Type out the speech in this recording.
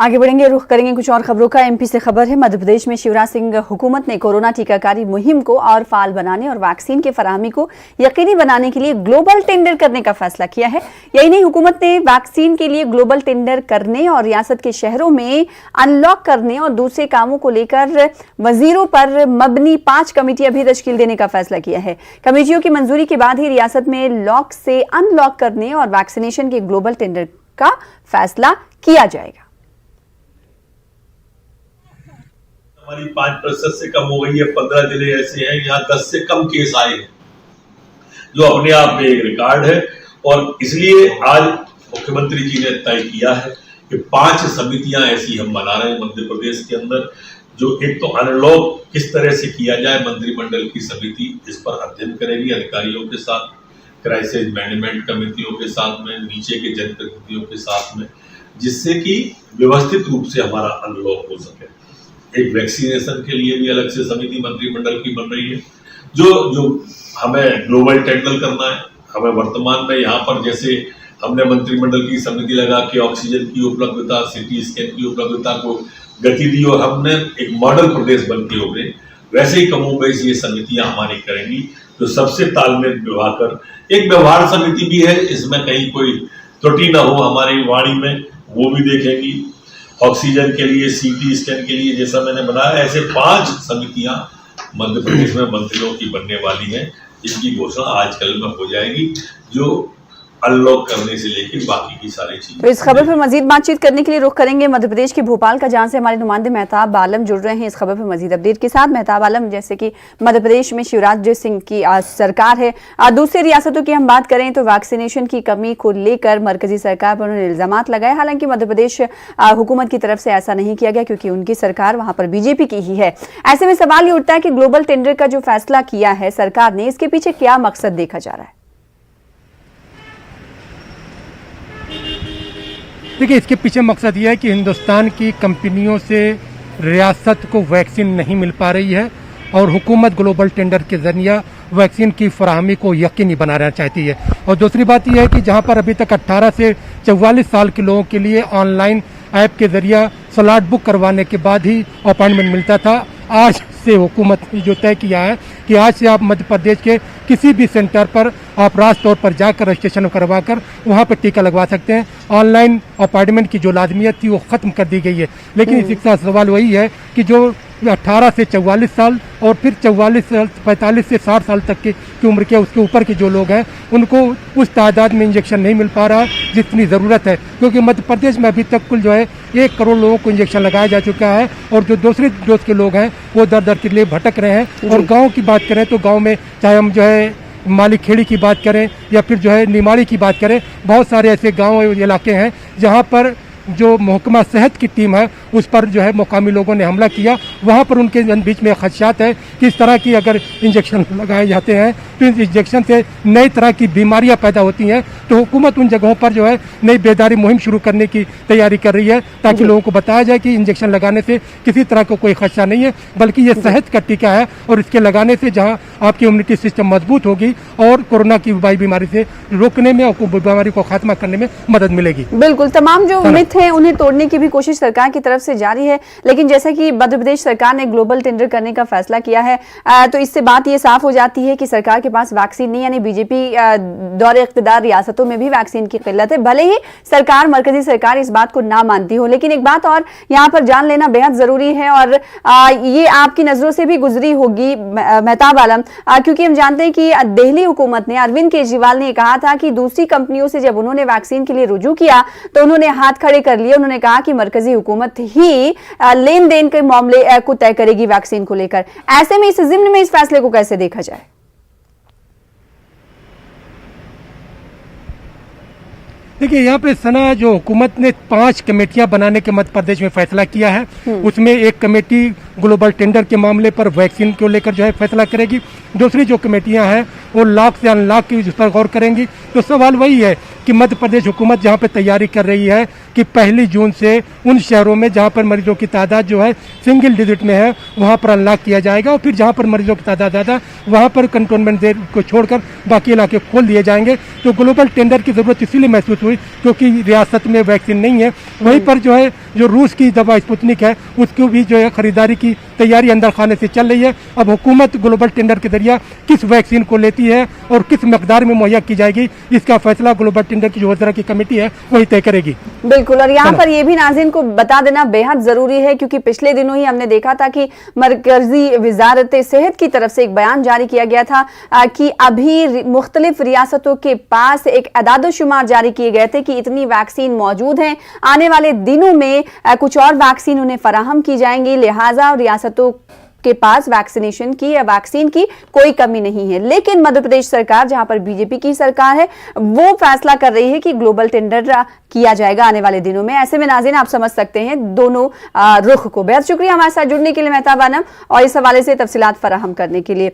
आगे बढ़ेंगे, रुख करेंगे कुछ और खबरों का। एमपी से खबर है, मध्य प्रदेश में शिवराज सिंह हुकूमत ने कोरोना टीकाकारी मुहिम को और फाल बनाने और वैक्सीन की फराहमी को यकीनी बनाने के लिए ग्लोबल टेंडर करने का फैसला किया है। यही नहीं, हुकूमत ने वैक्सीन के लिए ग्लोबल टेंडर करने और रियासत के शहरों में अनलॉक करने और दूसरे कामों को लेकर वजीरों पर मबनी 5 कमेटियां भी तश्कील देने का फैसला किया है। कमेटियों की मंजूरी के बाद ही रियासत में लॉक से अनलॉक करने और वैक्सीनेशन के ग्लोबल टेंडर का फैसला किया जाएगा। हमारी 5% से कम हो गई है। 15 जिले ऐसे हैं यहाँ 10 से कम केस आए हैं, जो अपने आप में एक रिकॉर्ड है। और इसलिए आज मुख्यमंत्री जी ने तय किया है कि 5 समितियां ऐसी हम बना रहे हैं मध्य प्रदेश के अंदर, जो एक तो अनलॉक किस तरह से किया जाए, मंत्रिमंडल की समिति इस पर अध्ययन करेगी अधिकारियों के साथ, क्राइसिस मैनेजमेंट कमेटियों के साथ में, नीचे के जनप्रतिनिधियों के साथ में, जिससे कि व्यवस्थित रूप से हमारा अनलॉक हो सके। एक वैक्सीनेशन के लिए भी अलग से समिति मंत्रिमंडल की बन रही है, जो हमें ग्लोबल टेंडर करना है। हमें वर्तमान में यहाँ पर जैसे हमने मंत्रिमंडल की समिति लगा के ऑक्सीजन की उपलब्धता, सीटी स्कैन की उपलब्धता को गति दी और हमने एक मॉडल प्रदेश बन के उभरे, वैसे ही कमोबेश ये समितियां हमारी करेंगी, तो सबसे तालमेल बिठा कर एक व्यवहार समिति भी है, इसमें कहीं कोई त्रुटि न हो हमारी वाणी में, वो भी देखेंगी। ऑक्सीजन के लिए, सीटी स्कैन के लिए जैसा मैंने बनाया, ऐसे 5 समितियां मध्य प्रदेश में मंत्रियों की बनने वाली हैं, जिनकी घोषणा आज कल में हो जाएगी, जो अनलॉक करने से लेकर बाकी की सारी चीजें। तो इस खबर पर मजीद बातचीत करने के लिए रुख करेंगे मध्य प्रदेश के भोपाल का, जहां से हमारे नुमाइंदे मेहताब आलम जुड़ रहे हैं इस खबर पर मजीद अपडेट के साथ। मेहताब आलम, जैसे कि मध्य प्रदेश में शिवराज सिंह की सरकार है, दूसरी रियासतों की हम बात करें तो वैक्सीनेशन की कमी को लेकर मरकजी सरकार पर उन्होंने इल्जाम लगाए। हालांकि मध्य प्रदेश हुकूमत की तरफ से ऐसा नहीं किया गया, क्योंकि उनकी सरकार वहां पर बीजेपी की ही है। ऐसे में सवाल ये उठता है कि ग्लोबल टेंडर का जो फैसला किया है सरकार ने, इसके पीछे क्या मकसद देखा जा रहा है? देखिए, इसके पीछे मकसद ये है कि हिंदुस्तान की कंपनियों से रियासत को वैक्सीन नहीं मिल पा रही है और हुकूमत ग्लोबल टेंडर के जरिए वैक्सीन की फराहमी को यकीनी बनाना चाहती है। और दूसरी बात यह है कि जहां पर अभी तक 18 से 44 साल के लोगों के लिए ऑनलाइन ऐप के जरिए स्लॉट बुक करवाने के बाद ही अपॉइंटमेंट मिलता था, आज से हुकूमत ने जो तय किया है कि आज से आप मध्य प्रदेश के किसी भी सेंटर पर आप रास्त तौर पर जाकर रजिस्ट्रेशन करवा कर वहाँ पर टीका लगवा सकते हैं। ऑनलाइन अपॉइंटमेंट की जो लाजमियत थी वो ख़त्म कर दी गई है। लेकिन इसी का सवाल वही है कि जो 18 से 44 साल और फिर 45 से 60 साल तक की उम्र के उसके ऊपर के जो लोग हैं, उनको उस तादाद में इंजेक्शन नहीं मिल पा रहा जितनी ज़रूरत है, क्योंकि मध्य प्रदेश में अभी तक कुल जो है 1 करोड़ लोगों को इंजेक्शन लगाया जा चुका है और जो दूसरे डोज के लोग हैं वो दर दर के लिए भटक रहे हैं। और गाँव की बात करें तो गाँव में चाहे हम जो है मालिक खेड़ी की बात करें या फिर जो है निमाड़ी की बात करें, बहुत सारे ऐसे गाँव इलाके हैं जहाँ पर जो महकमा सेहत की टीम है उस पर जो है मुकामी लोगों ने हमला किया। वहाँ पर उनके बीच में खदशात है कि इस तरह की अगर इंजेक्शन लगाए जाते हैं तो इस इंजेक्शन से नई तरह की बीमारियां पैदा होती हैं। तो हुकूमत उन जगहों पर जो है नई बेदारी मुहिम शुरू करने की तैयारी कर रही है, ताकि लोगों को बताया जाए कि इंजेक्शन लगाने से किसी तरह का कोई खदशा नहीं है, बल्कि ये सेहत का टीका है और इसके लगाने से जहाँ आपकी इम्यूनिटी सिस्टम मजबूत होगी और कोरोना की वबाई बीमारी से रोकने में और बीमारी को खात्मा करने में मदद मिलेगी। बिल्कुल, तमाम जो मिथ है उन्हें तोड़ने की भी कोशिश सरकार की तरफ से जारी है। लेकिन जैसा कि मध्य प्रदेश सरकार ने ग्लोबल टेंडर करने का फैसला किया है, तो इससे बात ये साफ हो जाती है कि सरकार के पास वैक्सीन नहीं, यानी बीजेपी दौरे इख्तिदार रियासतों में भी वैक्सीन की किल्लत है। भले ही सरकार, मरकजी सरकार इस बात को ना मानती हो, लेकिन एक बात और यहाँ पर जान लेना बेहद जरूरी है और ये आपकी नजरों से भी गुजरी होगी मेहताब आलम, क्योंकि हम जानते हैं कि दिल्ली हुकूमत ने, अरविंद केजरीवाल ने कहा था कि दूसरी कंपनियों से जब उन्होंने वैक्सीन के लिए रुजू किया तो उन्होंने हाथ खड़े कर लिए। उन्होंने कहा कि मरकजी हुकूमत ही लेन देन के मामले को तय करेगी वैक्सीन को लेकर। ऐसे में इस जिम्न में इस फैसले को कैसे देखा जाए? देखिए, यहाँ पे सना जो हुकूमत ने 5 कमेटियां बनाने के मध्य प्रदेश में फैसला किया है, उसमें एक कमेटी ग्लोबल टेंडर के मामले पर वैक्सीन को लेकर जो है फैसला करेगी। दूसरी जो कमेटियां हैं वो लॉक से अनलॉक की उस पर गौर करेंगी। तो सवाल वही है कि मध्य प्रदेश हुकूमत जहाँ पे तैयारी कर रही है कि 1 जून से उन शहरों में जहां पर मरीजों की तादाद जो है सिंगल डिजिट में है वहां पर अनलॉक किया जाएगा और फिर जहां पर मरीजों की तादाद ज़्यादा वहां पर कंटोनमेंट जोन को छोड़कर बाकी इलाके खोल दिए जाएंगे। तो ग्लोबल टेंडर की ज़रूरत इसीलिए महसूस हुई क्योंकि रियासत में वैक्सीन नहीं है। वहीं पर जो है जो रूस की दवा स्पुतनिक है उसको भी जो है खरीदारी की तैयारी अंदर खाने से चल रही है। अब हुकूमत ग्लोबल टेंडर के जरिए किस वैक्सीन को लेती है और किस मकदार में मुहैया की जाएगी इसका फैसला ग्लोबल टेंडर की जो वज़रा की कमेटी है वही तय करेगी। बिल्कुल, और यहाँ पर ये भी नाज़रीन को बता देना बेहद जरूरी है क्योंकि पिछले दिनों ही हमने देखा था कि मरकजी वजारत सेहत की तरफ से एक बयान जारी किया गया था कि अभी मुख्तलिफ रियासतों के पास एक अदाद-ओ-शुमार जारी किए गए थे कि इतनी वैक्सीन मौजूद हैं, आने वाले दिनों में कुछ और वैक्सीन उन्हें फराहम की जाएंगी, लिहाजा रियासतों के पास वैक्सीनेशन की या वैक्सीन की कोई कमी नहीं है। लेकिन मध्य प्रदेश सरकार, जहां पर बीजेपी की सरकार है, वो फैसला कर रही है कि ग्लोबल टेंडर किया जाएगा आने वाले दिनों में। ऐसे में नाज़रीन आप समझ सकते हैं दोनों रुख को। बेहद शुक्रिया हमारे साथ जुड़ने के लिए मेहताब आनम और इस हवाले से तफसीलात फराहम करने के लिए।